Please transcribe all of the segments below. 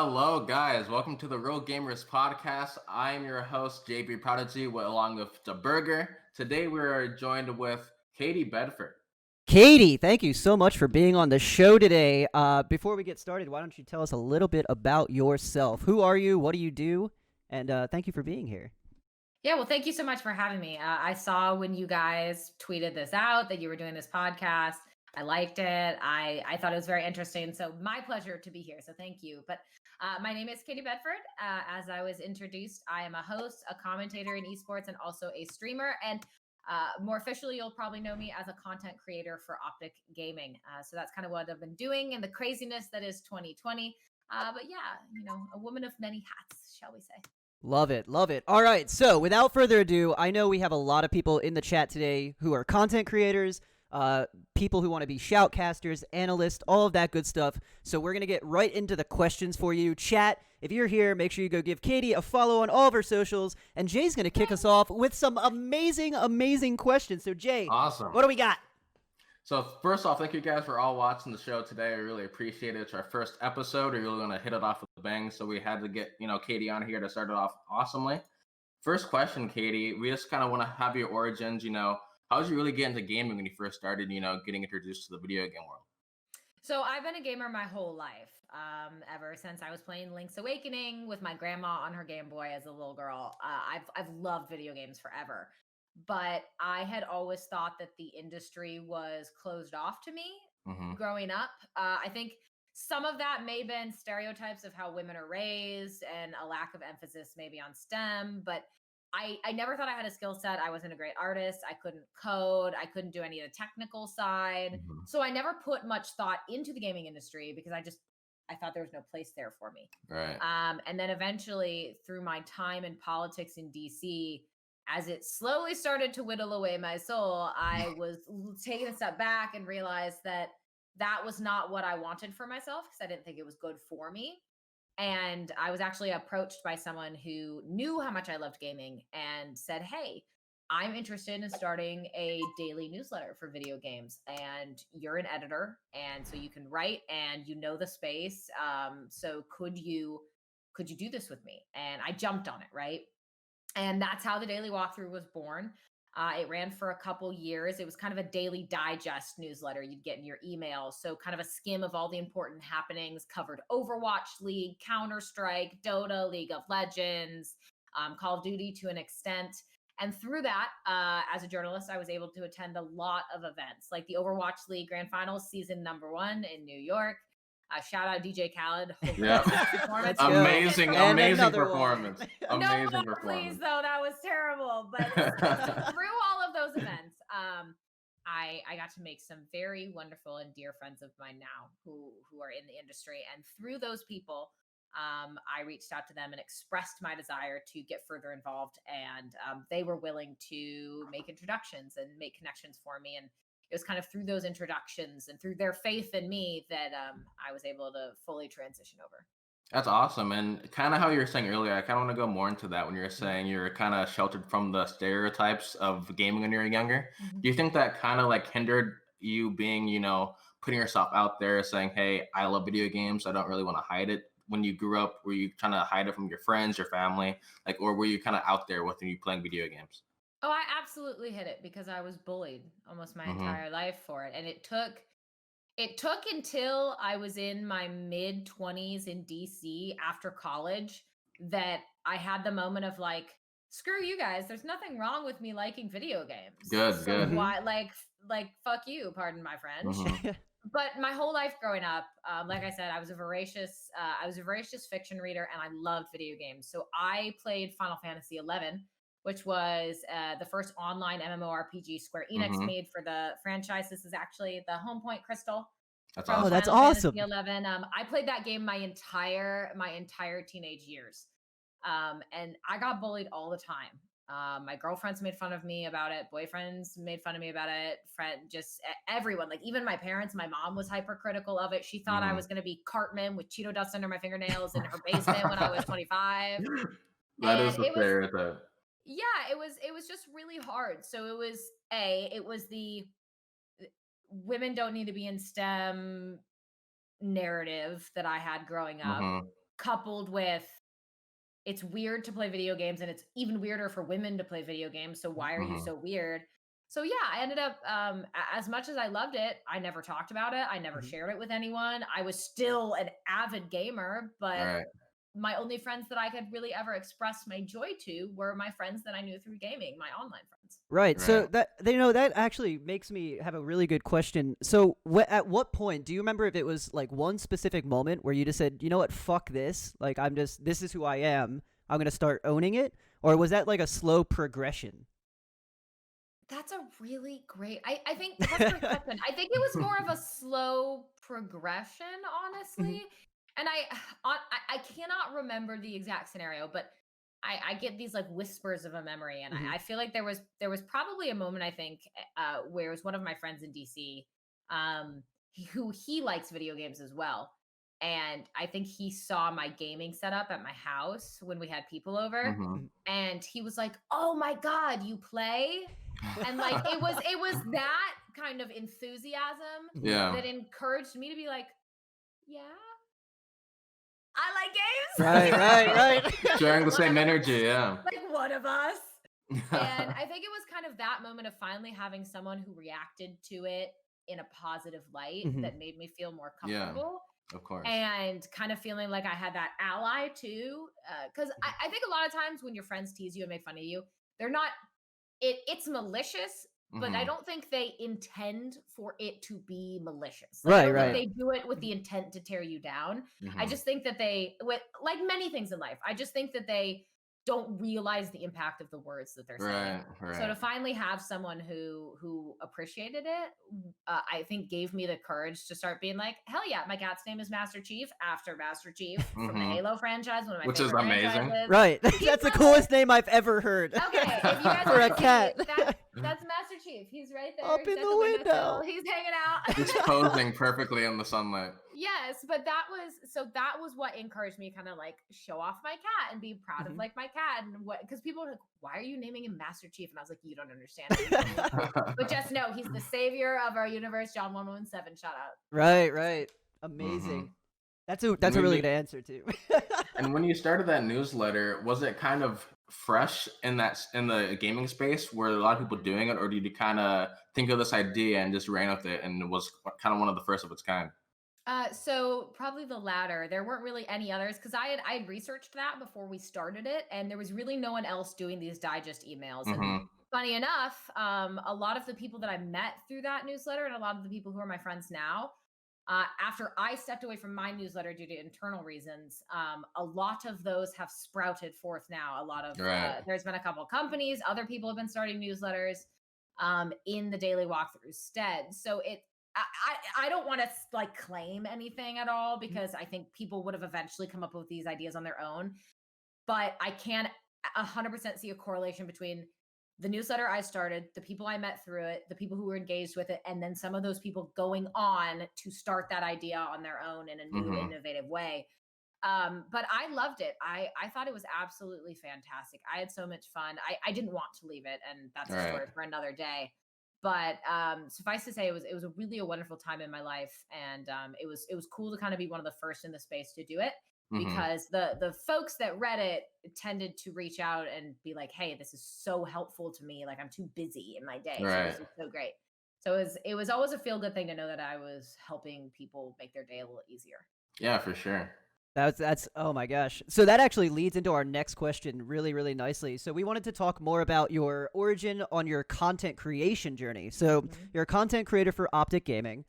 Hello, guys. Welcome to the Real Gamers Podcast. I am your host, JBProdigy, along with Dahberger. Today, we are joined with Katie Bedford. Katie, thank you so much for being on the show today. Before we get started, why don't you tell us a little bit about yourself? Who are you? What do you do? And thank you for being here. Yeah, well, thank you so much for having me. I saw when you guys tweeted this out that you were doing this podcast. I liked it. I thought it was very interesting. So my pleasure to be here. So thank you. But my name is Katie Bedford. As I was introduced, I am a host, a commentator in esports, and also a streamer. And more officially, you'll probably know me as a content creator for OpTic Gaming. So that's kind of what I've been doing and the craziness that is 2020. But yeah, a woman of many hats, shall we say. Love it. Love it. All right. So without further ado, I know we have a lot of people in the chat today who are content creators, people who want to be shoutcasters, analysts, all of that good stuff. So we're going to get right into the questions for you. Chat, if you're here, make sure you go give Katie a follow on all of her socials. And Jay's going to kick us off with some amazing, amazing questions. So Jay, Awesome. What do we got? So first off, thank you guys for all watching the show today. I really appreciate it. It's our first episode. We're really going to hit it off with a bang. So we had to get, Katie on here to start it off awesomely. First question, Katie, we just kind of want to have your origins, how did you really get into gaming when you first started, getting introduced to the video game world? So I've been a gamer my whole life, ever since I was playing Link's Awakening with my grandma on her Game Boy as a little girl. I've loved video games forever, but I had always thought that the industry was closed off to me growing up. I think some of that may have been stereotypes of how women are raised and a lack of emphasis maybe on STEM, but I never thought I had a skill set. I wasn't a great artist. I couldn't code. I couldn't do any of the technical side. So I never put much thought into the gaming industry because I thought there was no place there for me. Right. And then eventually through my time in politics in DC, as it slowly started to whittle away my soul, I was taking a step back and realized that was not what I wanted for myself because I didn't think it was good for me. And I was actually approached by someone who knew how much I loved gaming and said, "Hey, I'm interested in starting a daily newsletter for video games. And you're an editor, and so you can write and you know the space. So could you do this with me?" And I jumped on it, right? And that's how the daily walkthrough was born. It ran for a couple years. It was kind of a daily digest newsletter you'd get in your email. So kind of a skim of all the important happenings, covered Overwatch League, Counter-Strike, Dota, League of Legends, Call of Duty to an extent. And through that, as a journalist, I was able to attend a lot of events like the Overwatch League Grand Finals season #1 in New York. Shout out DJ Khaled. Yeah. Amazing performance. Amazing no, performance. Please, though, that was terrible. But through all of those events, I got to make some very wonderful and dear friends of mine now who are in the industry. And through those people, I reached out to them and expressed my desire to get further involved. And they were willing to make introductions and make connections for me. And it was kind of through those introductions and through their faith in me that I was able to fully transition over. That's awesome. And kind of how you were saying earlier, I kind of want to go more into that when you're saying you're kind of sheltered from the stereotypes of gaming when you're younger. Do you think that kind of like hindered you being, putting yourself out there saying, "Hey, I love video games. I don't really want to hide it." When you grew up, were you trying to hide it from your friends, your family? Or were you kind of out there with you playing video games? Oh, I absolutely hid it because I was bullied almost my entire life for it. And it took until I was in my mid 20s in DC after college that I had the moment of like, screw you guys. There's nothing wrong with me liking video games. Good. Why, like, fuck you, pardon my French. But my whole life growing up, like I said, I was a voracious fiction reader, and I loved video games. So I played Final Fantasy 11, which was the first online MMORPG Square Enix made for the franchise. This is actually the home point crystal. That's awesome. Oh, that's Final awesome. Fantasy 11. I played that game my entire teenage years, and I got bullied all the time. My girlfriends made fun of me about it. Boyfriends made fun of me about it. Everyone, like even my parents. My mom was hypercritical of it. She thought I was going to be Cartman with Cheeto dust under my fingernails in her basement when I was 25. That is the stereotype. Yeah, it was just really hard. So it was the women don't need to be in STEM narrative that I had growing up. coupled with it's weird to play video games and it's even weirder for women to play video games. So why are you Mhm. so weird? So yeah, I ended up as much as I loved it, I never talked about it. I never Mhm. shared it with anyone. I was still an avid gamer, but Right. my only friends that I could really ever express my joy to were my friends that I knew through gaming, my online friends. Right. So Right. that actually makes me have a really good question. So at what point do you remember if it was like one specific moment where you just said, you know what, fuck this, like this is who I am. I'm gonna start owning it, or was that like a slow progression? That's a really great I think that's a great question. I think it was more of a slow progression, honestly. Mhm. And I cannot remember the exact scenario, but I get these like whispers of a memory, and Mhm. I feel like there was probably a moment I think where it was one of my friends in DC, who he likes video games as well. And I think he saw my gaming setup at my house when we had people over, Mhm. and he was like, "Oh my god, you play?" And like it was that kind of enthusiasm Mhm. Yeah. that encouraged me to be like, "Yeah, I like Right, right, games." right. Sharing the One same of us. energy, yeah. Like one of us. And I think it was kind of that moment of finally having someone who reacted to it in a positive light Mhm. that made me feel more Yeah, comfortable, of course. and kind of feeling like I had that ally too. Because Mhm. I think a lot of times when your friends tease you and make fun of you, they're not it's malicious, but I Mhm. don't think they intend for it to be malicious. Like I Right, don't think right. Right. they do it with the Mhm. intent to tear you down. I Mhm. just think that they with like many things in life, I just think that they don't realize the impact of the words that they're saying. Right, So to right. finally have someone who appreciated it, I think gave me the courage to start being like, hell yeah, my cat's name is Master Chief after Master Chief from the Mhm. Halo franchise, one of my Which is favorite amazing. franchises. Right. He's That's the my coolest name I've ever heard. Okay, if you guys For want a to see, cat. that's Master Chief. He's right there. Up He's in at the the windowsill. window. He's hanging out. He's posing perfectly in the sunlight. Yes, but that was what encouraged me kind of like show off my cat and be proud of Mhm. like my cat, and what, because people are like, why are you naming him Master Chief? And I was like, you don't understand. He's really cool. But just know he's the savior of our universe. John 117. Shout out. That's all I Right, have to say. right. Amazing. Mhm. That's And a when really you good answer too. and when you started that newsletter, was it kind of fresh in in the gaming space? Were a lot of people doing it, or did you kind of think of this idea and just ran with it, and it was kind of one of the first of its kind? So probably the latter. There weren't really any others because I had researched that before we started it, and there was really no one else doing these digest emails. And Mhm. funny enough, a lot of the people that I met through that newsletter, and a lot of the people who are my friends now, after I stepped away from my newsletter due to internal reasons, a lot of those have sprouted forth now. A lot of Right. there's been a couple of companies, other people have been starting newsletters in the daily walkthrough stead. So I don't want to like claim anything at all because I think people would have eventually come up with these ideas on their own. But I can 100% see a correlation between the newsletter I started, the people I met through it, the people who were engaged with it, and then some of those people going on to start that idea on their own in a new, Mhm. innovative way. But I loved it. I thought it was absolutely fantastic. I had so much fun. I didn't want to leave it, and that's a Right. story for another day. But suffice to say, it was a really a wonderful time in my life, and it was cool to kind of be one of the first in the space to do it, Mhm. because the folks that read it tended to reach out and be like, "Hey, this is so helpful to me. Like I'm too busy in my day, so Right. this is so great." So it was always a feel good thing to know that I was helping people make their day a little easier. Yeah, for sure. That's oh my gosh. So that actually leads into our next question really, really nicely. So we wanted to talk more about your origin on your content creation journey. So Mhm. you're a content creator for OpTic Gaming.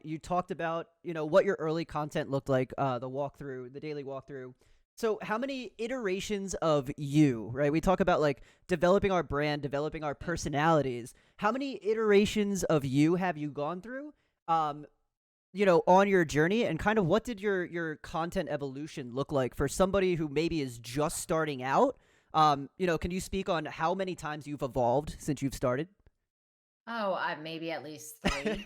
You talked about, what your early content looked like, the walkthrough, the daily walkthrough. So how many iterations of you, right? We talk about like developing our brand, developing our personalities. How many iterations of you have you gone through? On your journey, and kind of what did your content evolution look like for somebody who maybe is just starting out? Can you speak on how many times you've evolved since you've started? Oh, maybe at least three.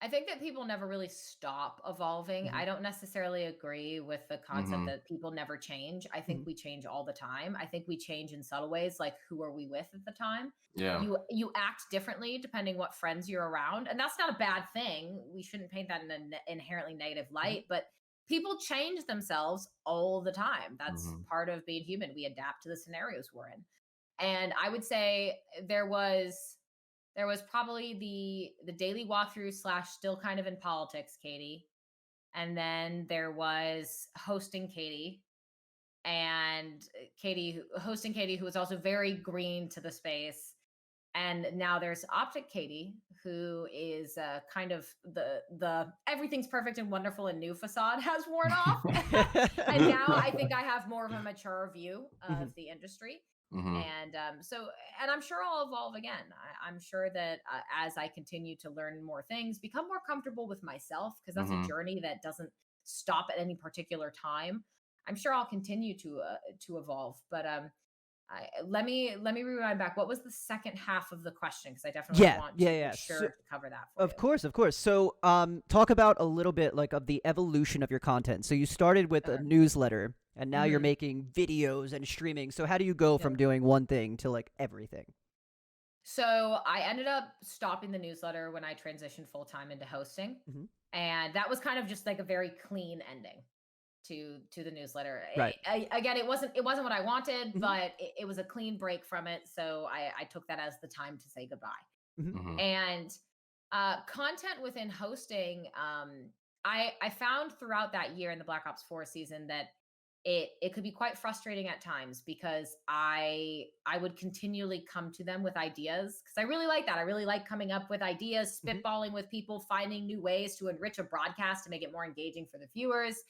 I think that people never really stop evolving. Mhm. I don't necessarily agree with the concept Mhm. that people never change. I think Mhm. we change all the time. I think we change in subtle ways, like who are we with at the time. Yeah. You act differently depending what friends you're around, and that's not a bad thing. We shouldn't paint that in an inherently negative Mhm. light, but people change themselves all the time. That's Mhm. part of being human. We adapt to the scenarios we're in. And I would say there was probably the daily walkthrough slash still kind of in politics, Katie. And then there was hosting Katie, and hosting Katie, who was also very green to the space. And now there's OpTic Katie, who is kind of the everything's perfect and wonderful and new facade has worn off. And now I think I have more of a mature view of the industry. Mhm. And and I'm sure I'll evolve again. I'm sure that as I continue to learn more things, become more comfortable with myself, because that's a Mhm. journey that doesn't stop at any particular time. I'm sure I'll continue to evolve. But let me rewind back. What was the second half of the question? Because I definitely Yeah, want yeah, to be yeah. sure So, to cover that for of you. course, of course. So, talk about a little bit like of the evolution of your content. So you started with a Okay. newsletter, and now you're hmm making videos and streaming. So how do you go Yep. from doing one thing to like everything? So I ended up stopping the newsletter when I transitioned full time into hosting, Hmm. and that was kind of just like a very clean ending to the newsletter. Right. Again, it wasn't what I wanted, Hmm. but it was a clean break from it. So I took that as the time to say goodbye. Hmm. Mhm. And content within hosting, I found throughout that year in the Black Ops 4 season that it could be quite frustrating at times, because I would continually come to them with ideas, because I really like that. I really like coming up with ideas, Hmm. spitballing with people, finding new ways to enrich a broadcast to make it more engaging for the viewers.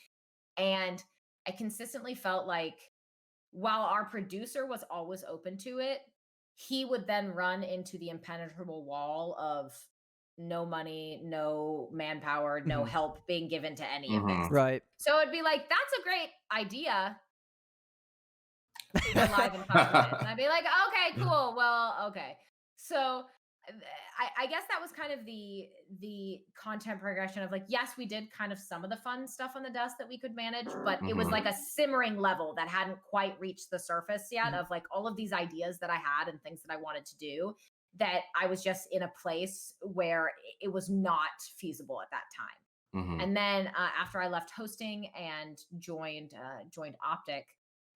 And I consistently felt like, while our producer was always open to it, he would then run into the impenetrable wall of no money, no manpower, no Hmm. help being given to any of this. Mhm. Right. So it'd be like, that's a great idea. We're live in 5 minutes. And I'd be like, okay, cool. Well, okay. So I guess that was kind of the content progression of like, yes, we did kind of some of the fun stuff on the desk that we could manage, but it was Mhm. like a simmering level that hadn't quite reached the surface yet, Mhm. of like all of these ideas that I had and things that I wanted to do, that I was just in a place where it was not feasible at that time. Mhm. And then after I left hosting and joined OpTic,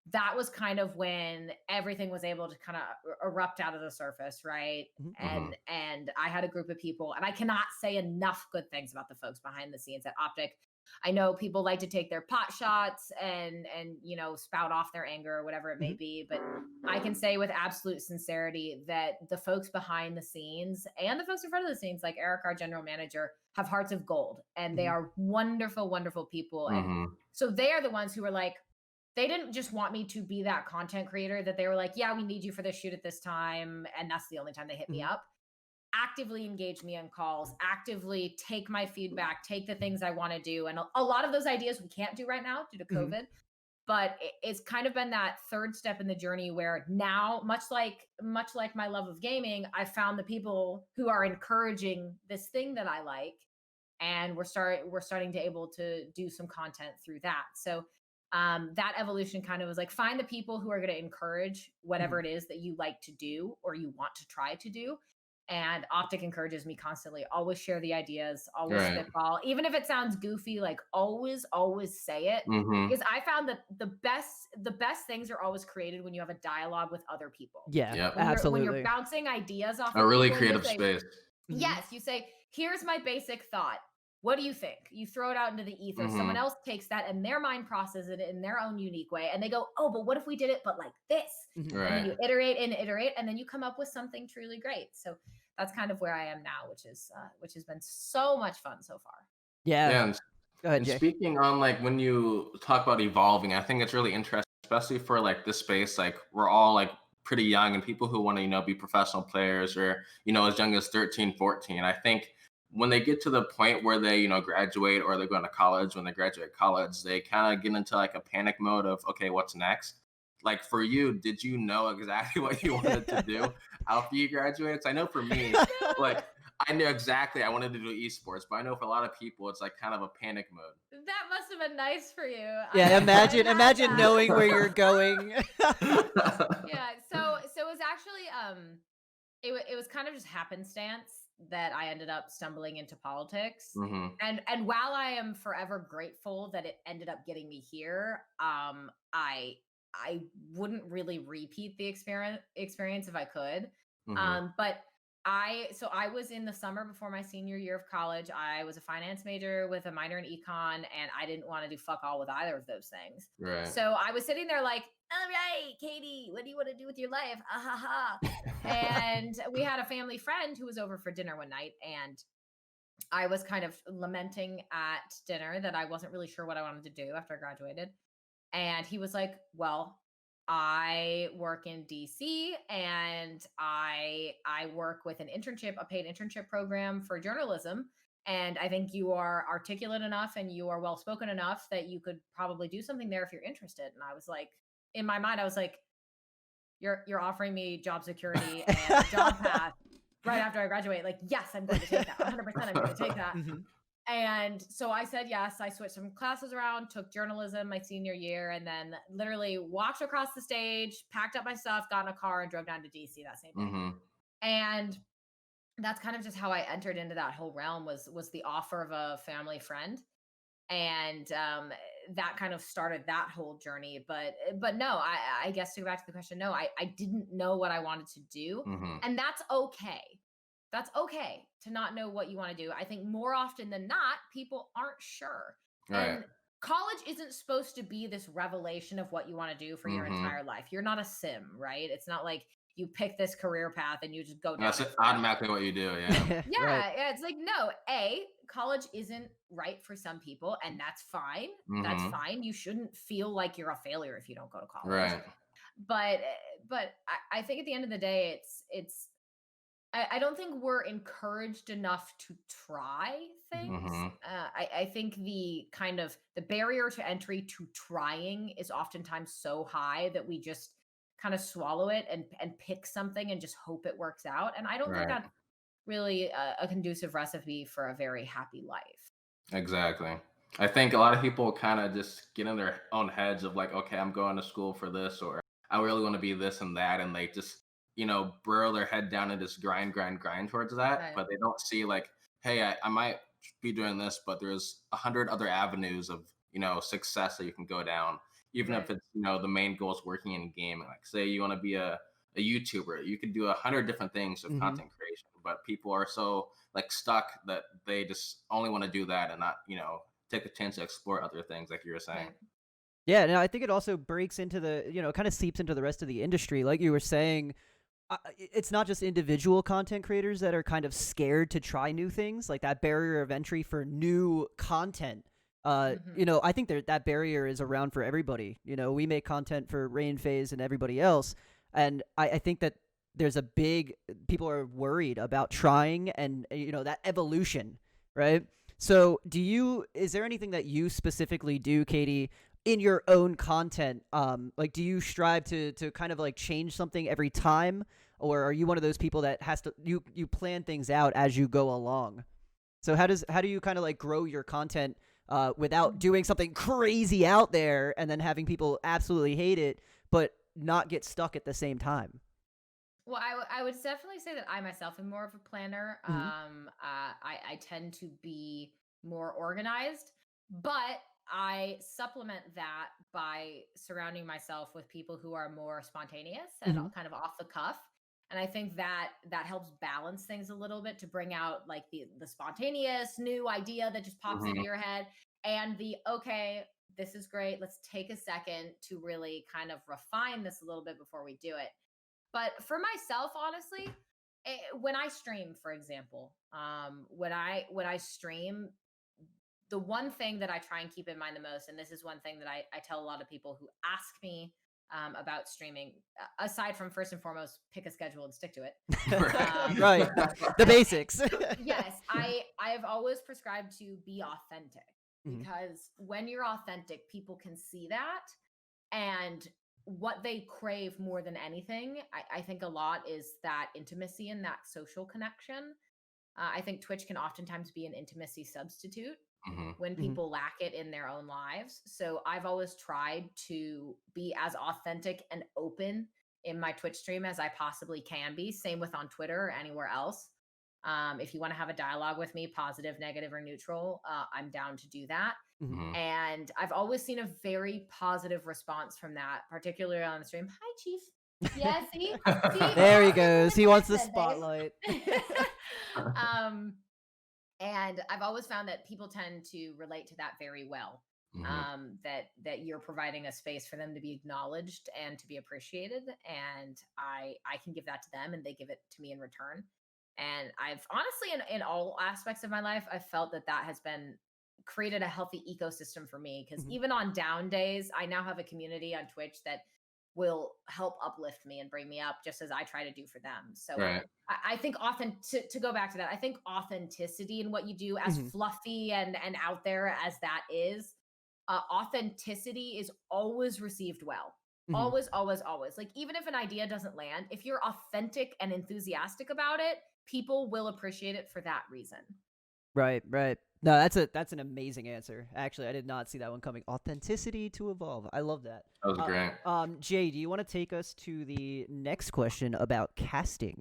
that was kind of when everything was able to kind of erupt out of the surface, right? Mhm. Mhm. And I had a group of people, and I cannot say enough good things about the folks behind the scenes at OpTic. I know people like to take their pot shots and spout off their anger or whatever it may Mhm. be, but I can say with absolute sincerity that the folks behind the scenes and the folks in front of the scenes, like Eric, our general manager, have hearts of gold, and they Mhm. are wonderful, wonderful people. And Mhm. so they are the ones who were like, they didn't just want me to be that content creator, that they were like, yeah, we need you for this shoot at this time, and that's the only time they hit me Mhm. up. Actively engage me on calls, actively take my feedback, take the things I want to do. And a lot of those ideas we can't do right now due to Mhm. COVID, but it's kind of been that third step in the journey where now, much like my love of gaming, I found the people who are encouraging this thing that I like, and we're starting to able to do some content through that. So that evolution kind of was like, find the people who are going to encourage whatever Mhm. it is that you like to do or you want to try to do. And OpTic encourages me constantly. Always share the ideas, always Right. spitball, even if it sounds goofy. Like, always say it, Mhm. because I found that the best things are always created when you have a dialogue with other people. Yeah, Yep. When you're absolutely. bouncing ideas off A of really people, and you'll creative say, space. Mhm. yes, you say, here's my basic thought. What do you think? You throw it out into the ether. Someone Mhm. else takes that and their mind processes it in their own unique way. And they go, oh, but what if we did it but like this? Mhm. And then Right. you iterate and iterate, and then you come up with something truly great. So that's kind of where I am now, which has been so much fun so far. Yeah. Yeah, and Go ahead, and Jay. speaking on like when you talk about evolving, I think it's really interesting, especially for like this space. Like we're all like pretty young and people who want to, be professional players or, as young as 13, 14. I think when they get to the point where they, graduate or they're going to college, when they graduate college, they kind of get into like a panic mode of, okay, what's next? Like for you, did you know exactly what you wanted to do after you graduated? 'Cause I know for me, like I knew exactly I wanted to do esports, but I know for a lot of people, it's like kind of a panic mode. That must have been nice for you. Yeah, I had imagine that. knowing where you're going. Yeah. So it was actually it was kind of just happenstance that I ended up stumbling into politics. Hmm. And while I am forever grateful that it ended up getting me here, I wouldn't really repeat the experience if I could. Hmm. But I was in the summer before my senior year of college. I was a finance major with a minor in econ, and I didn't want to do fuck all with either of those things. Right. So I was sitting there like, all right, Katie, what do you want to do with your life? Ah, ha, ha. And we had a family friend who was over for dinner one night, and I was kind of lamenting at dinner that I wasn't really sure what I wanted to do after I graduated. And he was like, "Well, I work in DC, and I work with an internship, a paid internship program for journalism. And I think you are articulate enough and you are well spoken enough that you could probably do something there if you're interested." And I was like, in my mind, I was like, you're offering me job security and a job path right after I graduate. Like, yes, I'm going to take that. 100% I'm going to take that. Mhm. And so I said yes. I switched some classes around, took journalism my senior year, and then literally walked across the stage, packed up my stuff, got in a car, and drove down to DC that same day. Hmm. And that's kind of just how I entered into that whole realm, was the offer of a family friend. And that kind of started that whole journey. But no, I guess to go back to the question, no, I didn't know what I wanted to do. Hmm. And that's okay. That's okay to not know what you want to do. I think more often than not, people aren't sure. Right. And college isn't supposed to be this revelation of what you want to do for your Hmm. entire life. You're not a sim, right? It's not like you pick this career path and you just go down That's it forever. automatically what you do. Yeah. Right. Yeah, it's like, no, college isn't right for some people, and that's fine. That's Hmm. fine. You shouldn't feel like you're a failure if you don't go to college. Right. But I think at the end of the day, I don't think we're encouraged enough to try things. Hmm. I think the kind of the barrier to entry to trying is oftentimes so high that we just kind of swallow it and pick something and just hope it works out. And I don't think Right. that's really a conducive recipe for a very happy life. Exactly. I think a lot of people kind of just get in their own heads of like, okay, I'm going to school for this, or I really want to be this and that, and they just, burrow their head down and just grind, grind, grind towards that. Right. But they don't see like, hey, I might be doing this, but there's 100 other avenues of, success that you can go down, even if Right. it's, the main goal is working in gaming. Like, say you want to be a YouTuber, you could do 100 different things of Mhm. content creation, but people are so like stuck that they just only want to do that and not, take a chance to explore other things, like you were saying. Right. Yeah, no, I think it also breaks into kind of seeps into the rest of the industry. Like you were saying, it's not just individual content creators that are kind of scared to try new things, like that barrier of entry for new content. Hmm. I think that barrier is around for everybody. We make content for Rain Phase and everybody else, and I think that there's a big people are worried about trying and that evolution, right? So, is there anything that you specifically do, Katie, in your own content? Like, do you strive to kind of like change something every time, or are you one of those people that has to you plan things out as you go along? So how do you kind of like grow your content without doing something crazy out there and then having people absolutely hate it, but not get stuck at the same time? Well, I would definitely say that I myself am more of a planner. Hmm. I tend to be more organized, but I supplement that by surrounding myself with people who are more spontaneous and Hmm. kind of off the cuff. And I think that helps balance things a little bit to bring out like the spontaneous new idea that just pops into Hmm. your head, and the okay, this is great. Let's take a second to really kind of refine this a little bit before we do it. But for myself, honestly, when I stream, for example, when I stream, the one thing that I try and keep in mind the most, and this is one thing that I tell a lot of people who ask me about streaming, aside from first and foremost, pick a schedule and stick to it. Right. Um, Right, the basics. yes, I've always prescribed to be authentic, Mhm. because when you're authentic, people can see that. And what they crave more than anything, I think a lot, is that intimacy and that social connection. I think Twitch can oftentimes be an intimacy substitute Hmm. when Mhm. people lack it in their own lives. So I've always tried to be as authentic and open in my Twitch stream as I possibly can be. Same with on Twitter or anywhere else. If you want to have a dialogue with me, positive, negative, or neutral, I'm down to do that. Mhm. Mhm. And I've always seen a very positive response from that, particularly on the stream. Hi, Chief. Yeah, see, There he all him goes. doing He what wants I the said, babe. spotlight. And I've always found that people tend to relate to that very well. Mhm. That you're providing a space for them to be acknowledged and to be appreciated, and I can give that to them, and they give it to me in return. And I've honestly, in all aspects of my life, I've felt that that has been created a healthy ecosystem for me. Because Mhm. even on down days, I now have a community on Twitch that will help uplift me and bring me up, just as I try to do for them. So Right. I think to go back to that, I think authenticity in what you do, as Mhm. fluffy and out there as that is, authenticity is always received well. Mhm. Always, always, always. Like, even if an idea doesn't land, if you're authentic and enthusiastic about it, people will appreciate it for that reason. Right, right. No, that's an amazing answer. Actually, I did not see that one coming. Authenticity to evolve. I love that. That was great. Jay, do you want to take us to the next question about casting?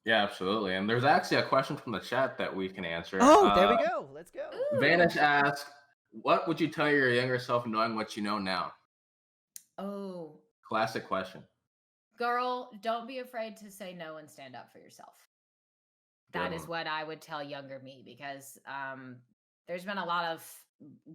Yeah, absolutely. And there's actually a question from the chat that we can answer. Oh, there we go. Let's go. Vanish Ooh. asks, "What would you tell your younger self knowing what you know now?" Oh, Classic question. girl, don't be afraid to say no and stand up for yourself. Good That is one. what I would tell younger me, because there's been a lot of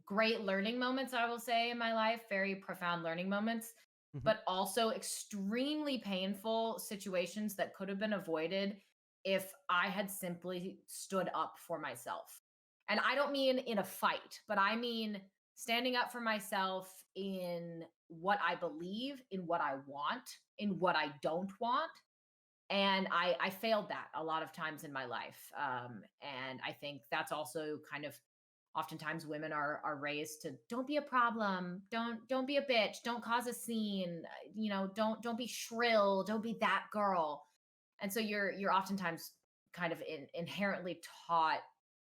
great learning moments, I will say, in my life, very profound learning moments, Mhm. but also extremely painful situations that could have been avoided if I had simply stood up for myself. And I don't mean in a fight, but I mean standing up for myself in what I believe, in what I want, in what I don't want. And I failed that a lot of times in my life. And I think that's also kind of, oftentimes women are raised to, don't be a problem, don't be a bitch, don't cause a scene, don't be shrill, don't be that girl. And so you're oftentimes kind of inherently taught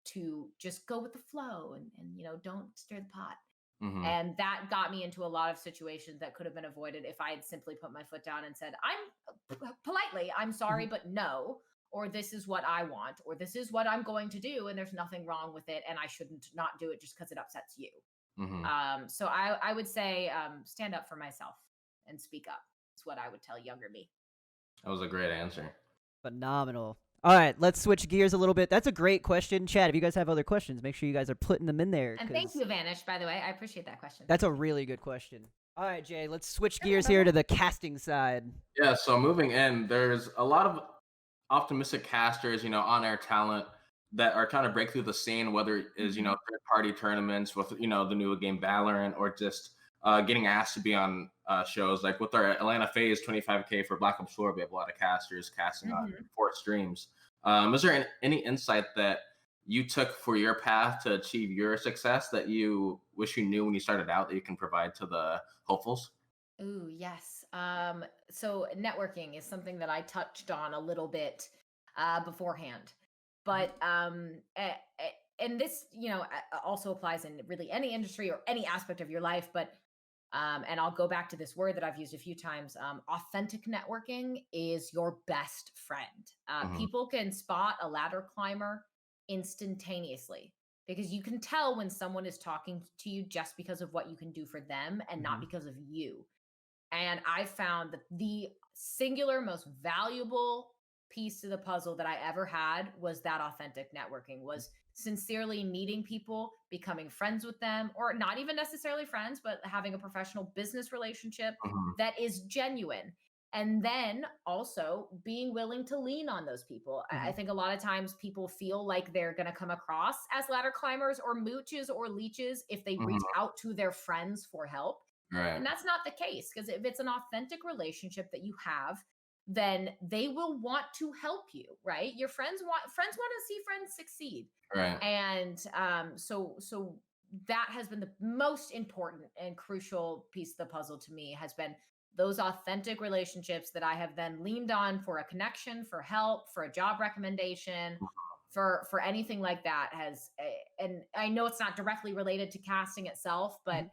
to just go with the flow, and don't stir the pot. Hmm. And that got me into a lot of situations that could have been avoided if I had simply put my foot down and said, politely, I'm sorry, Mhm. but no, or this is what I want, or this is what I'm going to do, and there's nothing wrong with it, and I shouldn't not do it just because it upsets you. Hmm. So I would say, stand up for myself and speak up. Is what I would tell younger me. That was a great answer. Phenomenal. All right, let's switch gears a little bit. That's a great question, Chad. If you guys have other questions, make sure you guys are putting them in there, And thank because you, Vanish, by the way. I appreciate that question. that's a really good question. All right, Jay, let's switch Sure, gears go here to ahead. the casting side. Yeah, so moving in, there's a lot of optimistic casters, on air talent that are trying to break through the scene, whether it is, Mhm. third party tournaments with, the new game Valorant, or just getting asked to be on shows. Like with our Atlanta Phase 25K for Black Ops 4, we have a lot of casters casting on Mhm. 4 streams. Is there any insight that you took for your path to achieve your success that you wish you knew when you started out that you can provide to the hopefuls? Ooh, yes. So networking is something that I touched on a little bit beforehand, but and this, also applies in really any industry or any aspect of your life. But and I'll go back to this word that I've used a few times. Authentic networking is your best friend. Hmm. People can spot a ladder climber instantaneously, because you can tell when someone is talking to you just because of what you can do for them and not Mhm. because of you. And I found that the singular most valuable piece to the puzzle that I ever had was that authentic networking, was sincerely meeting people, becoming friends with them, or not even necessarily friends, but having a professional business relationship Hmm. that is genuine. And then also being willing to lean on those people. I Mhm. think a lot of times people feel like they're going to come across as ladder climbers or mooches or leeches if they reach Hmm. out to their friends for help. Right. And that's not the case, because if it's an authentic relationship that you have, then they will want to help you, right? Your friends want to see friends succeed. Right. And so that has been the most important and crucial piece of the puzzle to me, has been those authentic relationships that I have then leaned on for a connection, for help, for a job recommendation, for anything like that. And I know it's not directly related to casting itself, but Mhm.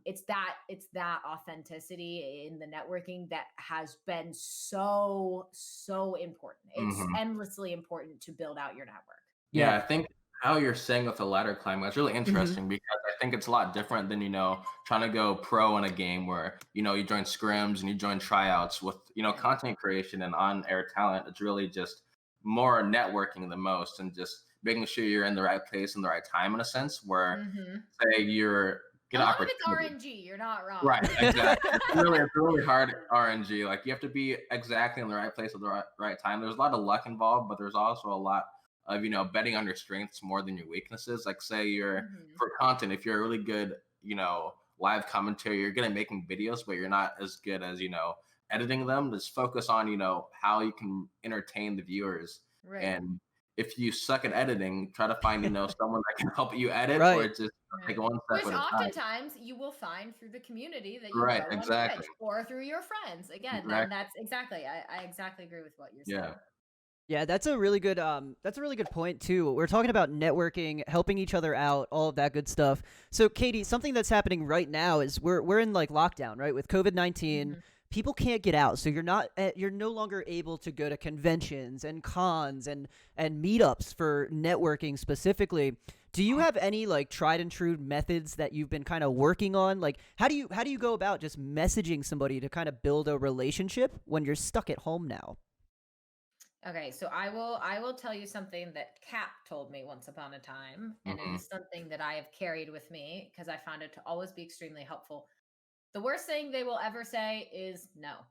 It's that authenticity in the networking that has been so important. It's Mhm. endlessly important to build out your network. Yeah, Yeah. I think how you're saying with the ladder climbing, that's really Hmm. interesting because I think it's a lot different than, trying to go pro in a game where, you join scrims and you join tryouts with, Right. content creation and on-air talent. It's really just more networking the most and just making sure you're in the right place and the right time in a sense where Hmm. say you're get A an lot of it's opportunity. RNG. You're not wrong. Right, exactly. It's really hard RNG. Like you have to be exactly in the right place at the right time. There's a lot of luck involved, but there's also a lot of betting on your strengths more than your weaknesses. Like say you're Hmm. for content, if you're a really good, live commentary, you're good at making videos, but you're not as good as editing them. Just focus on how you can entertain the viewers. Right. And if you suck at editing, try to find someone that can help you edit, or Right. just take Right. it one step Which at a time. oftentimes you will find through the community that you Right, grow on exactly. Twitch or through your friends. Again, then Exactly. that's exactly, I exactly agree with what you're Yeah. saying. Yeah, that's a really good point too. We're talking about networking, helping each other out, all of that good stuff. So Katie, something that's happening right now is we're in like lockdown, right? With COVID-19, Hmm. people can't get out. So you're no longer able to go to conventions and cons and meetups for networking specifically. Do you have any like tried and true methods that you've been kind of working on? Like how do you go about just messaging somebody to kind of build a relationship when you're stuck at home now? Okay, so I will tell you something that Cap told me once upon a time, and it Mhm. is something that I have carried with me because I found it to always be extremely helpful. The worst thing they will ever say is no.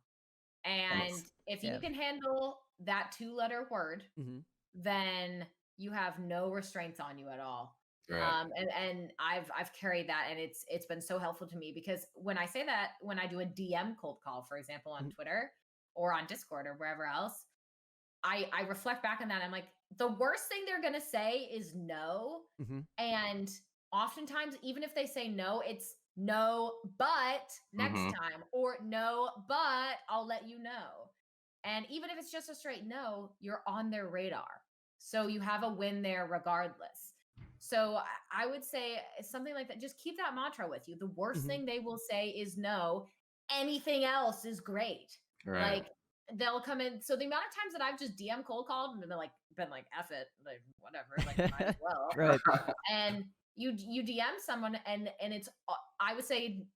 And Nice. if you Yeah. can handle that two-letter word, Hmm. then you have no restraints on you at all. Right. And I've carried that, and it's been so helpful to me because when I say that, when I do a DM cold call, for example, on Twitter or on Discord or wherever else, I reflect back on that. I'm like, the worst thing they're gonna say is no. Hmm. And oftentimes, even if they say no, it's no, but next Mhm. time, or no, but I'll let you know. And even if it's just a straight no, you're on their radar. So you have a win there regardless. So I would say something like that. Just keep that mantra with you. The worst Hmm. thing they will say is no. Anything else is great. Right. Like they'll come in. So the amount of times that I've just DM cold called and been like, F it, like whatever, like might as well. Right. And you DM someone and it's I would say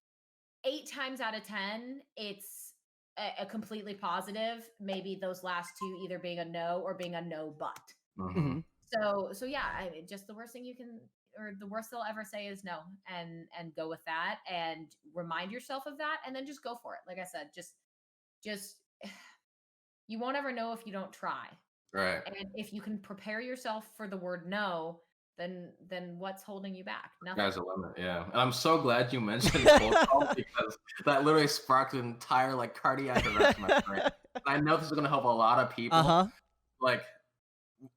8 times out of 10, it's a completely positive. Maybe those last two either being a no or being a no but. Hmm. Mhm. So yeah, I mean, just the worst thing you can or the worst they'll ever say is no, and go with that and remind yourself of that and then just go for it. Like I said, just you won't ever know if you don't try. Right. And if you can prepare yourself for the word no, then what's holding you back? Nothing. Sky's the limit, yeah. And I'm so glad you mentioned cold call because that literally sparked an entire like cardiac arrest in my brain. And I know this is gonna help a lot of people. Uh-huh. Like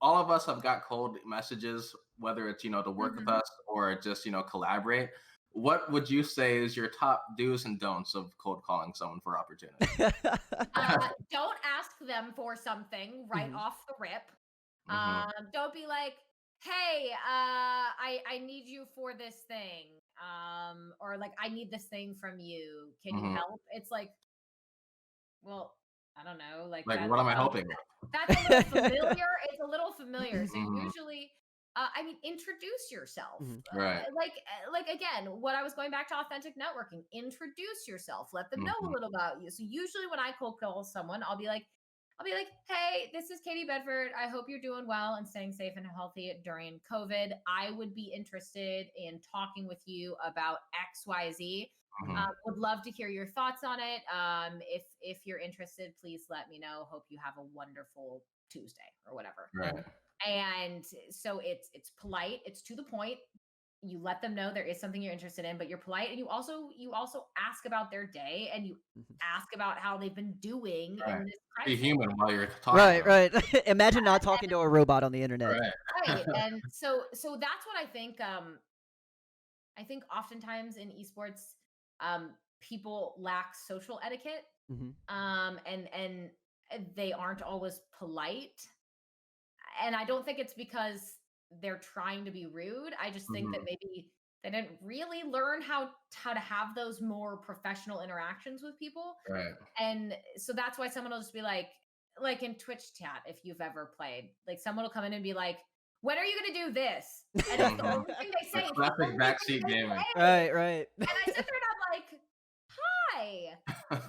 all of us have got cold messages, whether it's to work with Mhm. us or just collaborate. What would you say is your top do's and don'ts of cold calling someone for opportunity? Don't ask them for something right Hmm. off the rip. Mhm. Don't be like, "Hey, I need you for this thing," or like, "I need this thing from you. Can you Mhm. help?" It's like, well, I don't know. Like Like what am I helping that's a little familiar. It's a little familiar. with? So Mhm. usually, I mean, introduce yourself. Hmm. Right. Like again, what I was going back to authentic networking. Introduce yourself. Let them know a Mhm. little about you. So usually, when I cold call someone, I'll be like, hey, this is Katie Bedford. I hope you're doing well and staying safe and healthy during COVID. I would be interested in talking with you about XYZ. Mhm. Would love to hear your thoughts on it. If you're interested, please let me know. Hope you have a wonderful Tuesday or whatever. Right. And so it's polite, it's to the point. You let them know there is something you're interested in, but you're polite, and you also ask about their day, and you ask about how they've been doing Right. in this Be crisis. human while you're talking to Right, them. right. Imagine not talking to a robot on the internet. Right. Right. And so that's what I think oftentimes in esports, people lack social etiquette, Hmm. and they aren't always polite. And I don't think it's because they're trying to be rude. I just think that Mhm. maybe They didn't really learn how to have those more professional interactions with people. Right. And so that's why someone will just be like in Twitch chat, if you've ever played, like someone will come in and be like, when are you going to do this? And it's the Mhm. only thing they The say. It's the classic only thing backseat they gaming. say. Right. And I sit there and I'm like, hi,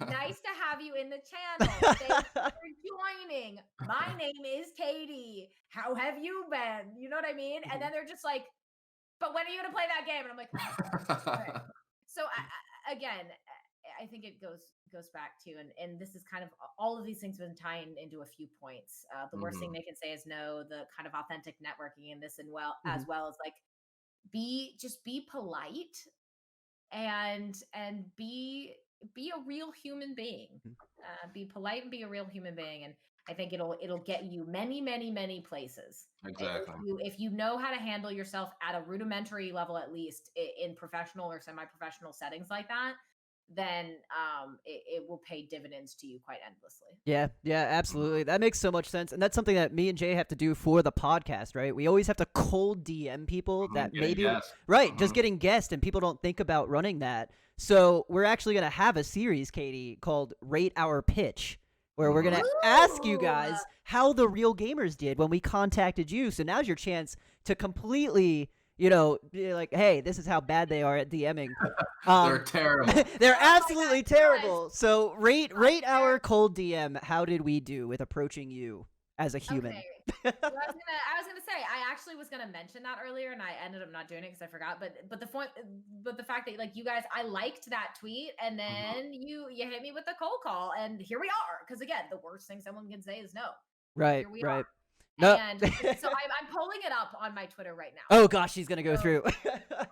nice to have you in the channel. Thanks for joining. My name is Katie. How have you been? You know what I mean? And then they're just like, but when are you going to play that game? And I'm like, okay. So again, I think it goes back to, and this is kind of all of these things have been tying into a few points. The worst thing they can say is no. The kind of authentic networking in this, and as well as like be polite and be a real human being. Be polite and be a real human being, and I think it'll get you many places. Exactly. If you know how to handle yourself at a rudimentary level, at least in professional or semi-professional settings like that, then it will pay dividends to you quite endlessly. Yeah, absolutely. That makes so much sense. And that's something that me and Jay have to do for the podcast, right? We always have to cold DM people that maybe just getting guests, and people don't think about running that. So we're actually going to have a series, Katie, called Rate Our Pitch, where we're going to ask you guys how the real gamers did when we contacted you. So now's your chance to completely, be like, hey, this is how bad they are at DMing. They're terrible. They're absolutely terrible. So rate our cold DM. How did we do with approaching you as a human? Okay. Well, I was gonna say I actually was gonna mention that earlier, and I ended up not doing it because I forgot. But the fact that like you guys, I liked that tweet, and then you hit me with the cold call, and here we are. Because again, the worst thing someone can say is no. Right. Here we are. No. And so I'm pulling it up on my Twitter right now. Oh gosh, she's gonna go through.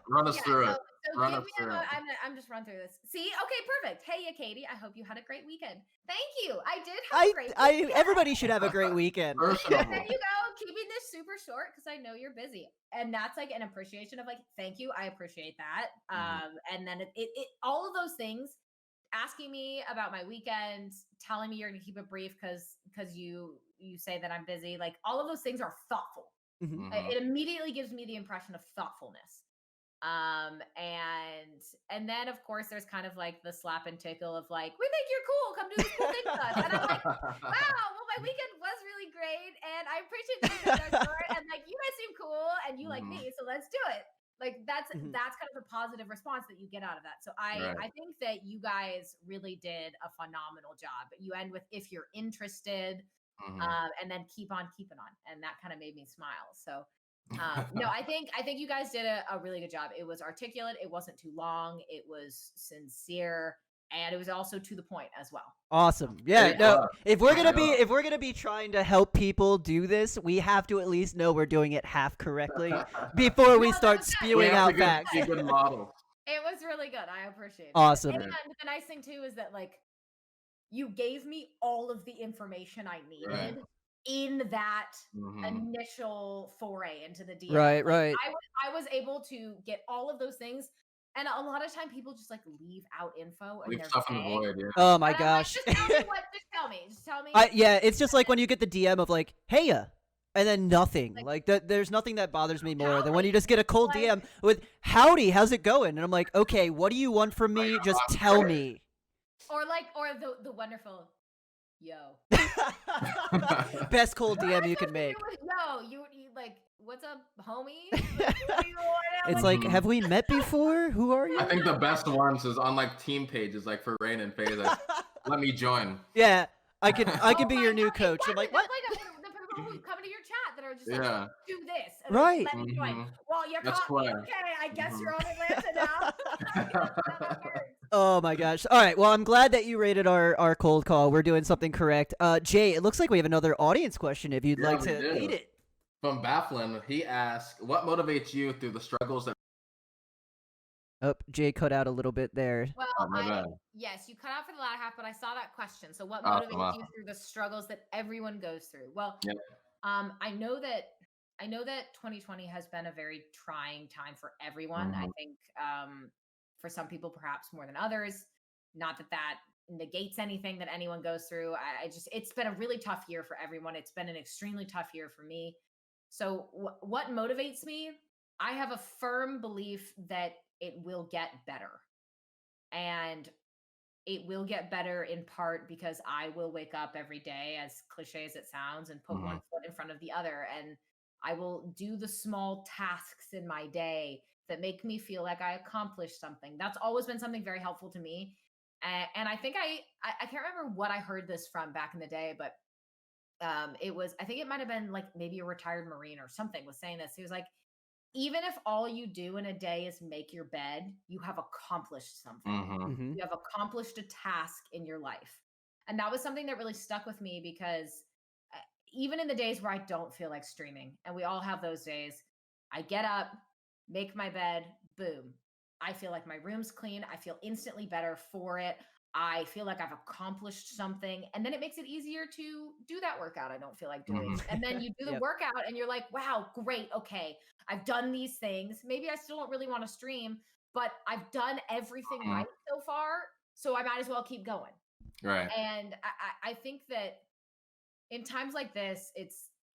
Run us through it. So give me I'm just run through this. See, okay, perfect. Hey, Katie, I hope you had a great weekend. Thank you. I did have a great weekend. Everybody should have a great weekend. There you go. Keeping this super short because I know you're busy, and that's like an appreciation of like, thank you. I appreciate that. And then it all of those things. Asking me about my weekend, telling me you're going to keep it brief because you say that I'm busy. Like all of those things are thoughtful. It immediately gives me the impression of thoughtfulness. And then of course there's kind of like the slap and tickle of like, we think you're cool. Come do this cool thing with us. And I'm like, wow, well my weekend was really great, and I appreciate that you guys are short, and like you guys seem cool and you like me, so let's do it. Like that's kind of the positive response that you get out of that. So I think that you guys really did a phenomenal job. You end with if you're interested, and then keep on keeping on, and that kind of made me smile. So no, I think you guys did a really good job. It was articulate. It wasn't too long. It was sincere, and it was also to the point as well. Awesome. Yeah. No. If we're gonna be trying to help people do this, we have to at least know we're doing it half correctly before we start spewing out facts. Good model. It was really good. I appreciate it. Awesome. And the nice thing too is that like you gave me all of the information I needed in that initial foray into the DM. Right. I was able to get all of those things. And a lot of time people just like leave out info. Leave stuff in the void, yeah. Oh my gosh. Like, just tell me. Just tell me. Yeah, it's just like when you get the DM of like, hey and then nothing. Like there's nothing that bothers me more than when you just get a cold DM with howdy, how's it going? And I'm like, okay, what do you want from me? Just tell me. Or the wonderful yo. Best cold DM you can make. Yo, you like, what's up, homie? It's like, have we met before? Who are you? I think the best ones is on like team pages, like for Rain and Faye. Like, let me join. Yeah, I can be your new coach. Exactly. I'm like, what? Like the people who come into your chat that are just like, do this. And right. Let me join. Well, you're caught me. Okay, I guess you're on Atlanta now. Oh my gosh. All right. Well, I'm glad that you rated our cold call. We're doing something correct. Jay, it looks like we have another audience question if you'd like to read it. From Bafflin, he asked, what motivates you through the struggles that... Oh, Jay cut out a little bit there. Well, yes, you cut out for the latter half, but I saw that question. So what motivates you through the struggles that everyone goes through? Well, I know that 2020 has been a very trying time for everyone. I think for some people, perhaps more than others. Not that negates anything that anyone goes through. It's been a really tough year for everyone. It's been an extremely tough year for me. So what motivates me? I have a firm belief that it will get better. And it will get better in part because I will wake up every day, as cliche as it sounds, and put Hmm. one foot in front of the other. And I will do the small tasks in my day that make me feel like I accomplished something. That's always been something very helpful to me. And I think I can't remember what I heard this from back in the day, but it was, I think it might have been like maybe a retired Marine or something was saying this. He was like, even if all you do in a day is make your bed, you have accomplished something. Hmm. Mm-hmm. You have accomplished a task in your life. And that was something that really stuck with me because uh, even in the days where I don't feel like streaming, and we all have those days, I get up, make my bed, boom. I feel like my room's clean. I feel instantly better for it. I feel like I've accomplished something. And then it makes it easier to do that workout I don't feel like doing. Hmm. And then you do the Yep. workout and you're like, wow, great. Okay. I've done these things. Maybe I still don't really want to stream, but I've done everything right so far. So I might as well keep going. Right. And I think that in times like this,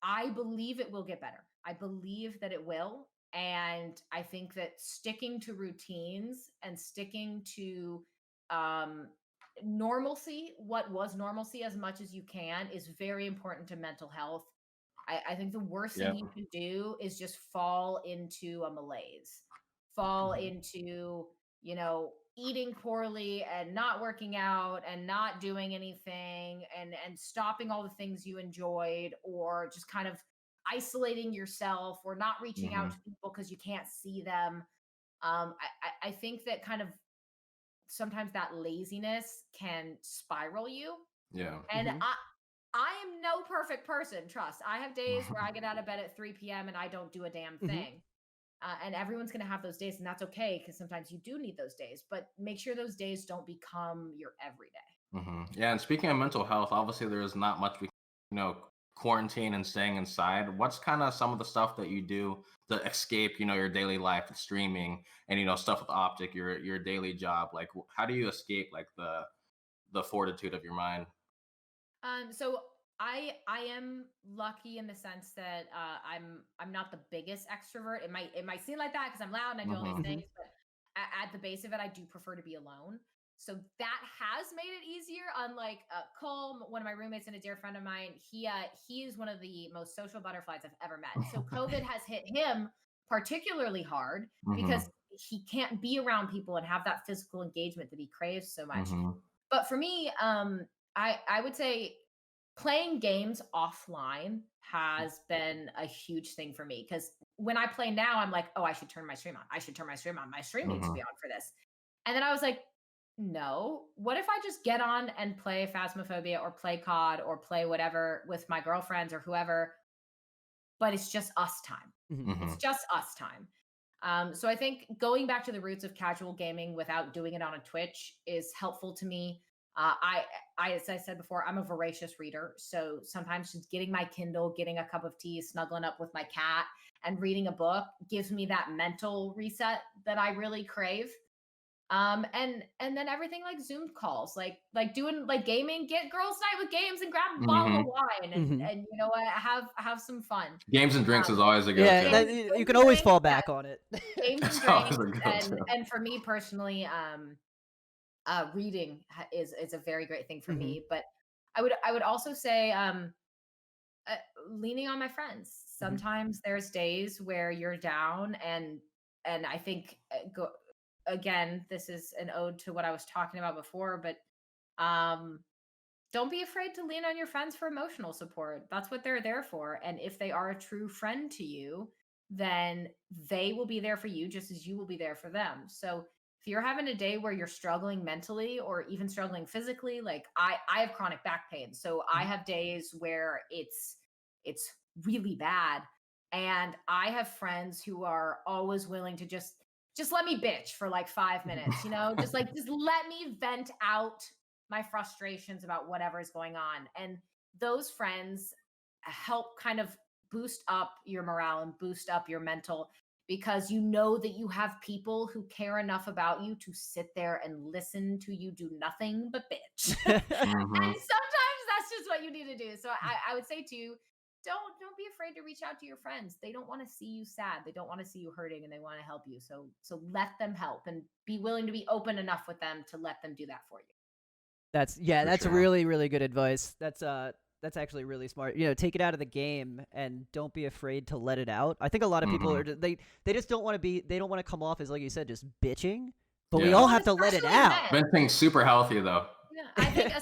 I believe it will get better. I believe that it will. And I think that sticking to routines and sticking to um, normalcy, what was normalcy, as much as you can, is very important to mental health. I think the worst thing Yep. you can do is just fall into a malaise, fall Mhm. into, eating poorly and not working out and not doing anything and stopping all the things you enjoyed, or just kind of isolating yourself or not reaching out Hmm. to people because you can't see them. I think that kind of sometimes that laziness can spiral you. Yeah. And Mhm. I am no perfect person, trust. I have days where I get out of bed at 3 p.m. and I don't do a damn Mhm. thing. And everyone's going to have those days, and that's okay because sometimes you do need those days, but make sure those days don't become your everyday. Yeah, and speaking of mental health, obviously there is not much we, quarantine and staying inside. What's kind of some of the stuff that you do to escape, your daily life with streaming and stuff with Optic, your daily job? Like, how do you escape like the fortitude of your mind? So I am lucky in the sense that I'm not the biggest extrovert. It might seem like that because I'm loud and I do all these Hmm. Mhm. things, but at the base of it, I do prefer to be alone. So that has made it easier. Unlike Cole, one of my roommates and a dear friend of mine, he is one of the most social butterflies I've ever met. So COVID has hit him particularly hard because Hmm. he can't be around people and have that physical engagement that he craves so much. Hmm. But for me, I would say playing games offline has been a huge thing for me because when I play now, I'm like, oh, I should turn my stream on. I should turn my stream on. My stream needs to be Hmm. on for this. And then I was like, no, what if I just get on and play Phasmophobia or play COD or play whatever with my girlfriends or whoever, but it's just us time. Mhm. It's Hmm. just us time. So I think going back to the roots of casual gaming without doing it on a Twitch is helpful to me. As I said before, I'm a voracious reader, so sometimes just getting my Kindle, getting a cup of tea, snuggling up with my cat, and reading a book gives me that mental reset that I really crave. And then everything like Zoom calls, like doing like gaming, get girls' night with games and grab a bottle Hmm. of wine Mhm. and you know what, have some fun. Games and drinks Um, is always a Yeah, go-to. that, games, you games can and always drinks, fall yeah, back on it. games and It's always drinks, a and go-to. and for me personally, reading is a very great thing for Mhm. me. But I would also say uh, leaning on my friends. Mhm. Sometimes there's days where you're down, and I think again, this is an ode to what I was talking about before, but um don't be afraid to lean on your friends for emotional support. That's what they're there for. And if they are a true friend to you, then they will be there for you just as you will be there for them. So if you're having a day where you're struggling mentally or even struggling physically, like I have chronic back pain. So I Mhm. have days where it's really bad. And I have friends who are always willing to just let me bitch for like 5 minutes, just let me vent out my frustrations about whatever is going on. And those friends help kind of boost up your morale and boost up your mental because you know that you have people who care enough about you to sit there and listen to you do nothing but bitch. And Hmm. sometimes that's just what you need to do. So I would say too, don't be afraid to reach out to your friends. They don't want to see you sad. They don't want to see you hurting, and they want to help you. So let them help, and be willing to be open enough with them to let them do that for you. That's For that's sure. really, really good advice. That's actually really smart. Take it out of the game and don't be afraid to let it out. I think a lot of people are they just don't want to come off as, like you said, just bitching. But we Yeah. all Well, have to let it especially out. men. Venting's super healthy though. Yeah, I think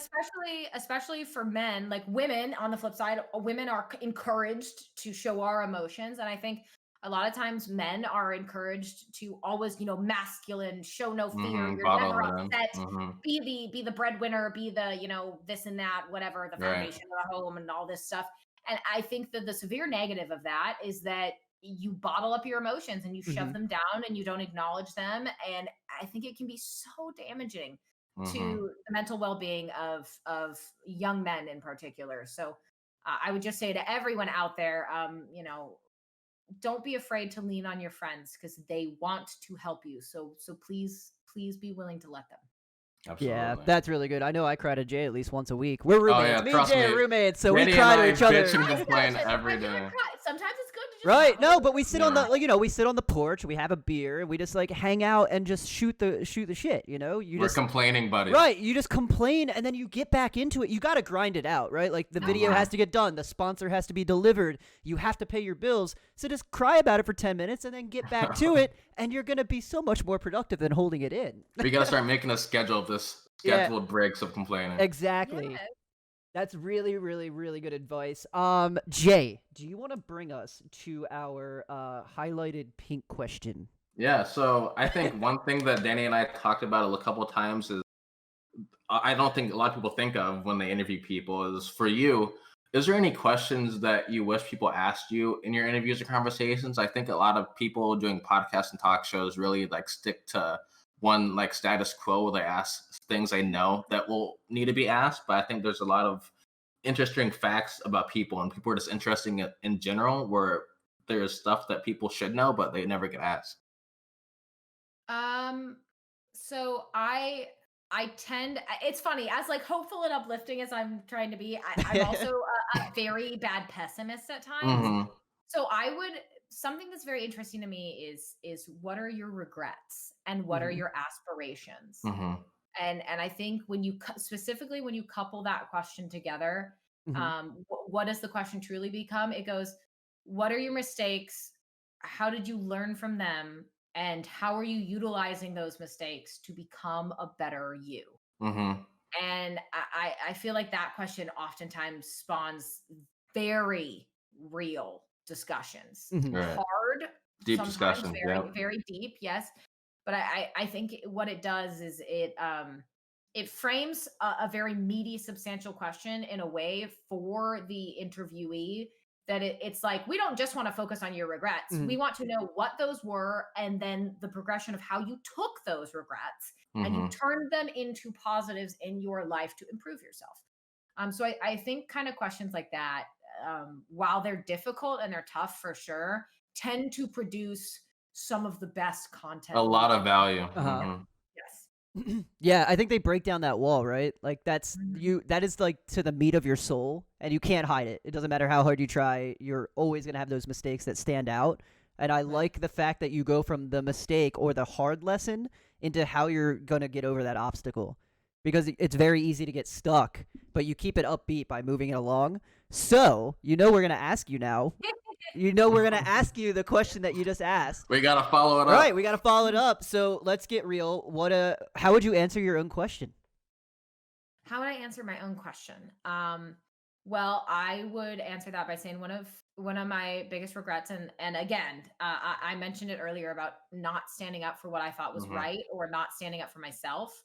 especially for men, like women on the flip side, women are encouraged to show our emotions. And I think a lot of times men are encouraged to always, masculine, show no fear, you're Bottle never it in. upset, be the breadwinner, be the, this and that, whatever, the Right. foundation of the home and all this stuff. And I think that the severe negative of that is that you bottle up your emotions and you shove them down and you don't acknowledge them. And I think it can be so damaging to the mental well-being of young men in particular. So I would just say to everyone out there, don't be afraid to lean on your friends, because they want to help you. So please be willing to let them. Absolutely. Yeah, that's really good. I know I cry to Jay at least once a week. We're Oh roommates. yeah, Me and trust Jay me. are roommates, so Randy we cry and to I each other. bitch and I complain said, every I didn't day. cry. Sometimes it's good to just Right? have a No, little but we bit. sit on the we sit on the porch, we have a beer, and we just like hang out and just shoot the shit. You We're just complaining buddies. right. You just complain and then you get back into it. You got to grind it out, right? Like the video has to get done, the sponsor has to be delivered, you have to pay your bills. So just cry about it for 10 minutes and then get back to it, and you're gonna be so much more productive than holding it in. We gotta start making a schedule of this scheduled breaks of complaining. Exactly. Yeah. That's really, really, really good advice. Jay, do you want to bring us to our highlighted pink question? Yeah, so I think one thing that Danny and I talked about a couple of times is I don't think a lot of people think of when they interview people is, for you, is there any questions that you wish people asked you in your interviews or conversations? I think a lot of people doing podcasts and talk shows really like stick to one like status quo. They ask things they know that will need to be asked, but I think there's a lot of interesting facts about people, and people are just interesting in general, where there's stuff that people should know but they never get asked. So I tend, it's funny, as like hopeful and uplifting as I'm trying to be, I'm also a very bad pessimist at times. Mm-hmm. So something that's very interesting to me is what are your regrets and what are Mhm. your aspirations? Mm-hmm. And I think when you specifically when you couple that question together, Mhm. what does the question truly become? It goes, what are your mistakes? How did you learn from them? And how are you utilizing those mistakes to become a better you? Mm-hmm. And I feel like that question oftentimes spawns very real discussions. Mhm. Right. Hard, Deep sometimes discussion. very, Yep. very deep, yes. But I think what it does is it frames a very meaty, substantial question in a way for the interviewee that it's like, we don't just want to focus on your regrets. Mhm. We want to know what those were, and then the progression of how you took those regrets and you Mm-hmm. turned them into positives in your life to improve yourself. So I think kind of questions like that, while they're difficult and they're tough for sure, tend to produce some of the best content. A we lot can- of value. Uh-huh. Mm-hmm. Yes. Yeah, I think they break down that wall, right? Like Mhm. that is like to the meat of your soul, and you can't hide it. It doesn't matter how hard you try, you're always going to have those mistakes that stand out. And I like the fact that you go from the mistake or the hard lesson into how you're going to get over that obstacle. Because it's very easy to get stuck, but you keep it upbeat by moving it along. So, we're going to ask you now. We're going to ask you the question that you just asked. We gotta follow it up. Right, we got to follow it up. So let's get real. How would you answer your own question? How would I answer my own question? Well, I would answer that by saying one of my biggest regrets, and again, I mentioned it earlier about not standing up for what I thought was Mhm. right, or not standing up for myself.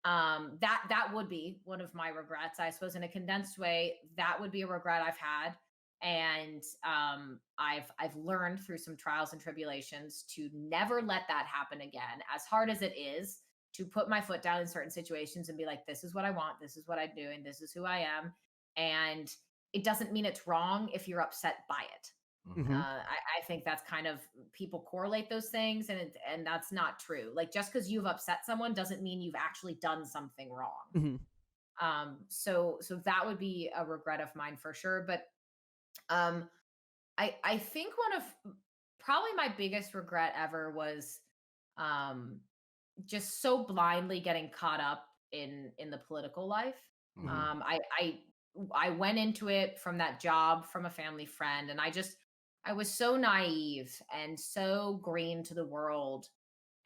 That would be one of my regrets, I suppose. In a condensed way, that would be a regret I've had, and I've learned through some trials and tribulations to never let that happen again. As hard as it is to put my foot down in certain situations and be like, this is what I want, this is what I'm doing, this is who I am, and it doesn't mean it's wrong if you're upset by it. Mhm. I think that's kind of, people correlate those things, and that's not true. Like, just because you've upset someone doesn't mean you've actually done something wrong. Mhm. So that would be a regret of mine for sure. But Um, I think one of probably my biggest regret ever was um just so blindly getting caught up in the political life. Mhm. Um, I I I went into it from that job from a family friend, and I was so naive and so green to the world,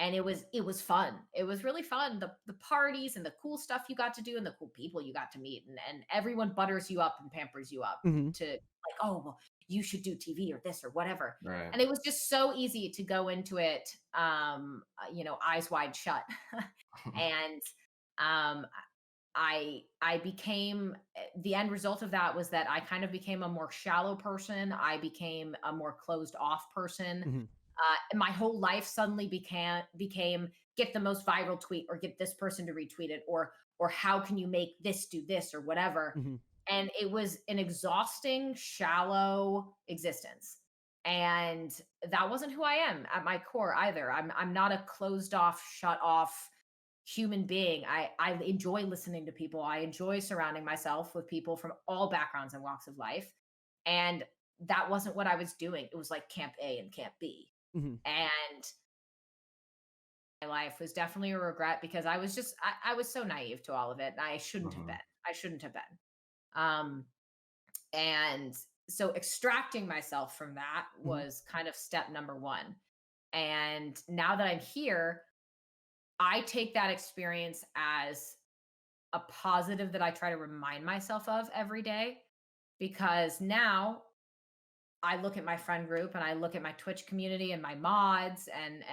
and it was fun. It was really fun. The parties and the cool stuff you got to do and the cool people you got to meet, and everyone butters you up and pampers you up Hmm. to like, oh well, you should do TV or this or whatever. Right. And it was just so easy to go into it, eyes wide shut. And um I became the end result of that was that I kind of became a more shallow person. I became a more closed off person. Hmm. And my whole life suddenly became get the most viral tweet or get this person to retweet it or how can you make this do this or whatever. Hmm. And it was an exhausting, shallow existence. And that wasn't who I am at my core either. I'm not a closed off, shut off human being. I enjoy listening to people. I enjoy surrounding myself with people from all backgrounds and walks of life. And that wasn't what I was doing. It was like camp A and camp B. Hmm. And my life was definitely a regret because I was so naive to all of it. And I shouldn't have been. Mhm. I shouldn't have been. Um, and so extracting myself from that Hmm. was kind of step number one. And now that I'm here, I take that experience as a positive that I try to remind myself of every day because now I look at my friend group and I look at my Twitch community and my mods and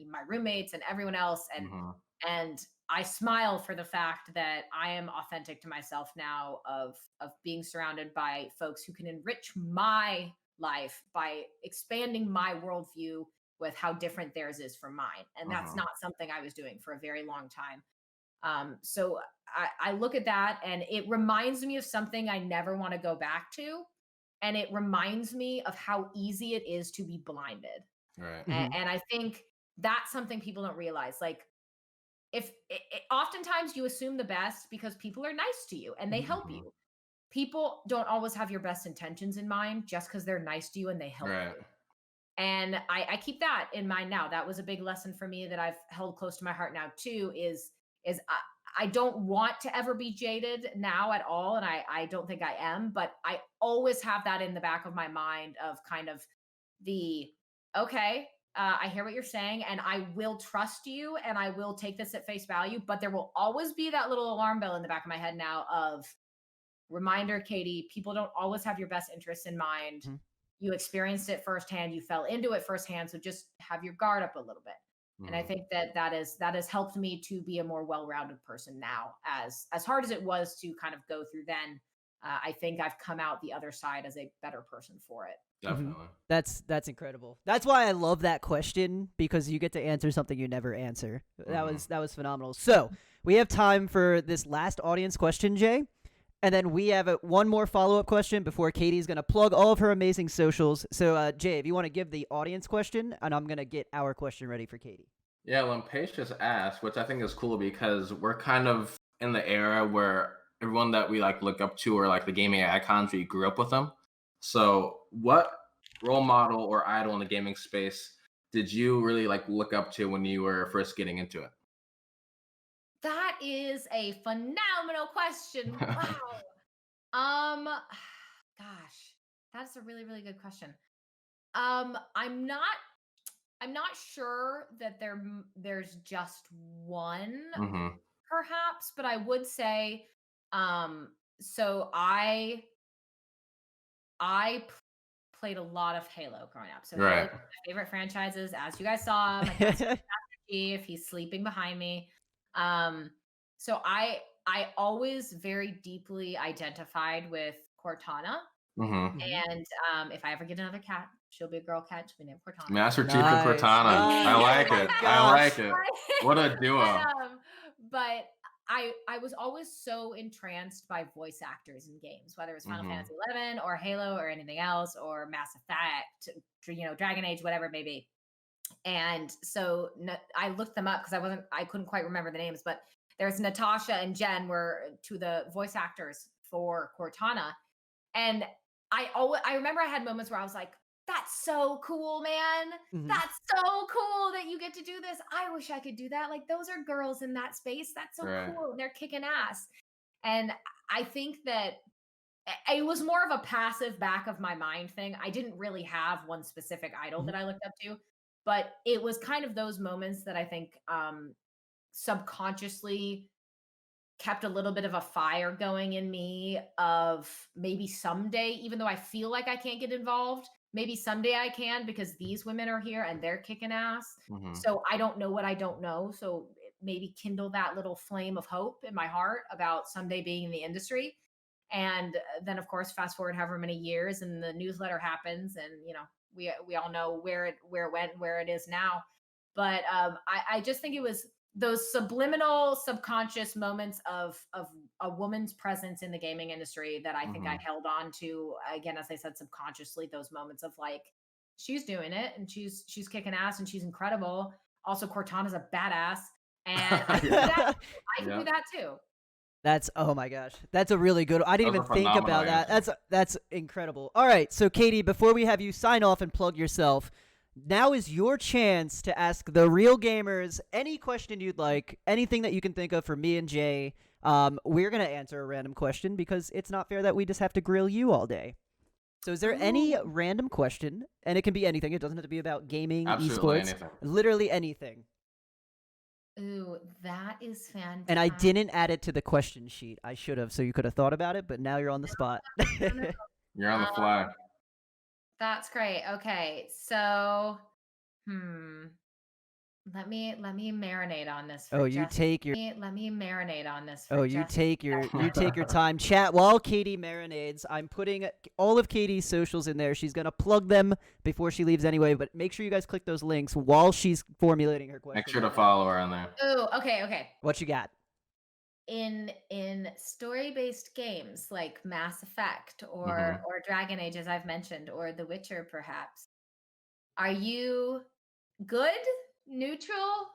my roommates and everyone else Mhm. and I smile for the fact that I am authentic to myself now of being surrounded by folks who can enrich my life by expanding my worldview with how different theirs is from mine. And that's Mhm. not something I was doing for a very long time. So I look at that and it reminds me of something I never want to go back to. And it reminds me of how easy it is to be blinded. Right. Hmm. And I think that's something people don't realize. Like, if oftentimes you assume the best because people are nice to you and they Hmm. help Mhm. you. People don't always have your best intentions in mind just because they're nice to you and they help Right. you. And I keep that in mind now. That was a big lesson for me that I've held close to my heart now too. Is I don't want to ever be jaded now at all, and I don't think I am. But I always have that in the back of my mind of kind of the okay. I hear what you're saying, and I will trust you, and I will take this at face value. But there will always be that little alarm bell in the back of my head now of reminder, Katie, people don't always have your best interests in mind. Hmm. You experienced it firsthand, you fell into it firsthand, so just have your guard up a little bit. And I Mhm. think that has helped me to be a more well-rounded person now. As hard as it was to kind of go through then, I think I've come out the other side as a better person for it. Hmm. Definitely. That's incredible. That's why I love that question because you get to answer something you never answer. Mhm. That was phenomenal. So we have time for this last audience question, Jay, and then we have one more follow up question before Katie's gonna plug all of her amazing socials. So Jay, if you want to give the audience question, and I'm gonna get our question ready for Katie. Yeah, Lampage just asked, which I think is cool because we're kind of in the era where everyone that we like look up to are like the gaming icons. We grew up with them. So, what role model or idol in the gaming space did you really like look up to when you were first getting into it? That is a phenomenal question. Wow. Um gosh, that's a really, really good question. I'm not sure that there's just one Hmm. perhaps, but I would say um so I p- played a lot of Halo growing up. So Halo Right. is one of my favorite franchises. As you guys saw, my cat's if he's sleeping behind me. Um so I always very deeply identified with Cortana. Hmm. Hmm. And if I ever get another cat, she'll be a girl cat. She'll be named Cortana. Master Chief and Nice, Cortana. I Oh nice. like Oh my my it. I like gosh. it. god! What a duo. But I was always so entranced by voice actors in games, whether it was Final Hmm. Fantasy 11 or Halo or anything else or Mass Effect, Dragon Age, whatever it may be. And so I looked them up because I couldn't quite remember the names, but there's Natasha and Jen were two of the voice actors for Cortana, and I remember I had moments where I was like, that's so cool, man. Mhm. That's so cool that you get to do this. I wish I could do that. Like, those are girls in that space. That's so Right. cool. They're kicking ass. And I think that it was more of a passive back of my mind thing. I didn't really have one specific idol Mhm. that I looked up to, but it was kind of those moments that I think subconsciously kept a little bit of a fire going in me of maybe someday, even though I feel like I can't get involved, maybe someday I can because these women are here and they're kicking ass. Hmm. So I don't know what I don't know. So maybe kindle that little flame of hope in my heart about someday being in the industry. And then, of course, fast forward however many years, and the newsletter happens, and we all know where it went, where it is now. But I just think it was those subliminal, subconscious moments of a woman's presence in the gaming industry that I think I Hmm. held on to. Again, as I said, subconsciously, those moments of like, she's doing it, and she's kicking ass, and she's incredible. Also, Cortana's a badass, and I can do that. Yeah. I can do Yeah. that too. That's oh my gosh. That's a really good. I That didn't was even a think phenomenal about that. answer. That's incredible. All right, so Katie, before we have you sign off and plug yourself, now is your chance to ask the real gamers any question you'd like, anything that you can think of for me and Jay. We're gonna answer a random question because it's not fair that we just have to grill you all day. So is there any Ooh. random question, and it can be anything. It doesn't have to be about gaming, Absolutely esports, anything. literally anything. Ooh, that is And I fantastic. didn't add it to the question sheet. I should have, so you could have thought about it, but now you're on the spot. No, no, You're on the no. fly. That's great. Okay. So, hmm. Let me marinate on this Oh, for you just take your let me marinate on this oh, for just you take your time. Chat while Katie marinades. I'm putting all of Katie's socials in there. She's gonna plug them before she leaves anyway. But make sure you guys click those links while she's formulating her question. Make sure to right now. follow her on there. Ooh, okay. What you got? In story-based games like Mass Effect Hmm. or Dragon Age, as I've mentioned, or The Witcher, perhaps, are you good, neutral,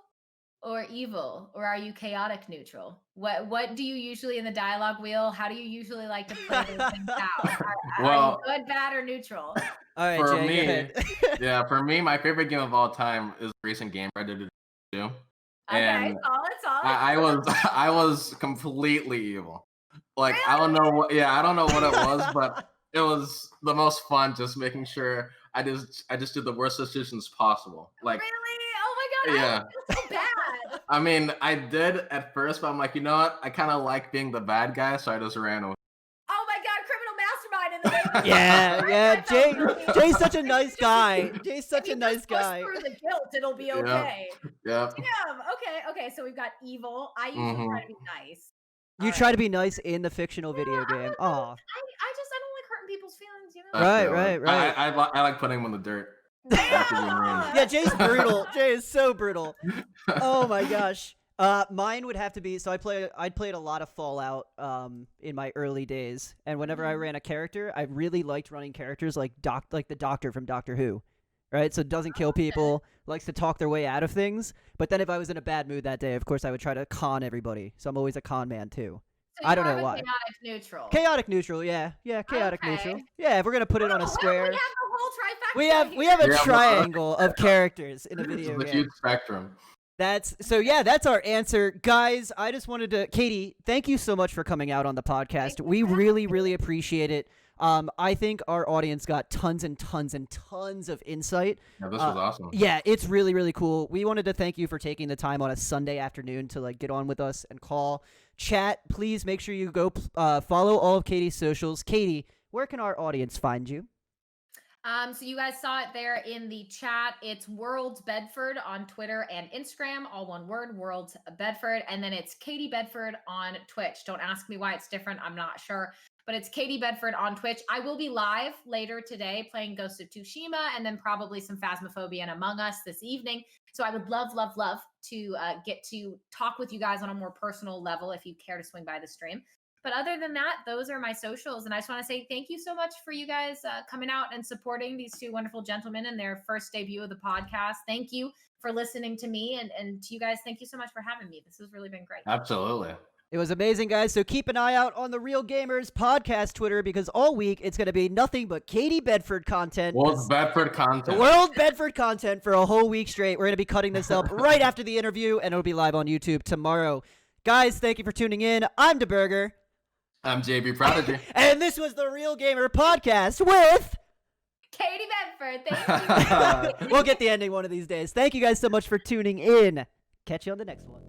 or evil, or are you chaotic neutral? What do you usually in the dialogue wheel? How do you usually like to play those things out? Are you Well, good, bad, or neutral? All right, for Jay, go me, ahead. yeah, for me, my favorite game of all time is a recent game I did do, Okay, and solid. I was I was completely evil. Like I don't Really? know what, yeah, I don't know what it was, but it was the most fun. Just making sure I just did the worst decisions possible. Like Really? Oh my god, I yeah, would feel so bad. I mean I did at first, but I'm like, you know what? I kind of like being the bad guy, so I just ran away. Oh my god, criminal mastermind in the name of Yeah, right? yeah. I felt Jay's such a if you nice just guy. Jay's if such a you nice just push guy. through the guilt, it'll be Yep, okay. yep. Damn. Okay. So we've got evil. I usually try Hmm. to be nice. All You try right. to be nice in the fictional Yeah, video game. Aw. I don't like hurting people's feelings, you I know? Right, feel it. right, right. I like putting him in the dirt. I have to be mean. Yeah, Yeah. Jay's brutal. Jay is so brutal. Oh my gosh. Mine would have to be so I'd played a lot of Fallout in my early days, and whenever I Mhm. ran a character, I really liked running characters like the Doctor from Doctor Who. Right? So doesn't kill Okay. people, likes to talk their way out of things. But then if I was in a bad mood that day, of course I would try to con everybody. So I'm always a con man too. So I you're don't more know of a why. chaotic neutral. Chaotic neutral, yeah. Yeah, chaotic Okay. neutral. Yeah, if we're gonna put it on a Oh, wow, we square. have the whole We trifecta have here. we have a Yeah, triangle of characters in a this video is a huge game. spectrum. That's so yeah, that's our answer. Guys, I just wanted to Katie, thank you so much for coming out on the podcast. Thank you We for having really, me. really appreciate it. I think our audience got tons and tons and tons of insight. Yeah, this was awesome. Yeah, it's really, really cool. We wanted to thank you for taking the time on a Sunday afternoon to like get on with us and call. Chat, please make sure you go follow all of Katie's socials. Katie, where can our audience find you? So you guys saw it there in the chat. It's Worlds Bedford on Twitter and Instagram, all one word, Worlds Bedford. And then it's Katie Bedford on Twitch. Don't ask me why it's different. I'm not sure. But it's Katie Bedford on Twitch. I will be live later today playing Ghost of Tsushima and then probably some Phasmophobia and Among Us this evening. So I would love to get to talk with you guys on a more personal level if you care to swing by the stream. But other than that, those are my socials. And I just want to say thank you so much for you guys coming out and supporting these two wonderful gentlemen in their first debut of the podcast. Thank you for listening to me. And to you guys, thank you so much for having me. This has really been great. Absolutely. It was amazing, guys. So keep an eye out on the Real Gamers podcast Twitter because all week it's going to be nothing but Katie Bedford content. World Bedford content. World Bedford content for a whole week straight. We're going to be cutting this up right after the interview, and it'll be live on YouTube tomorrow. Guys, thank you for tuning in. I'm Dahberger. I'm JBProdigy. And this was the Real Gamer podcast with Katie Bedford. Thank you. We'll get the ending one of these days. Thank you guys so much for tuning in. Catch you on the next one.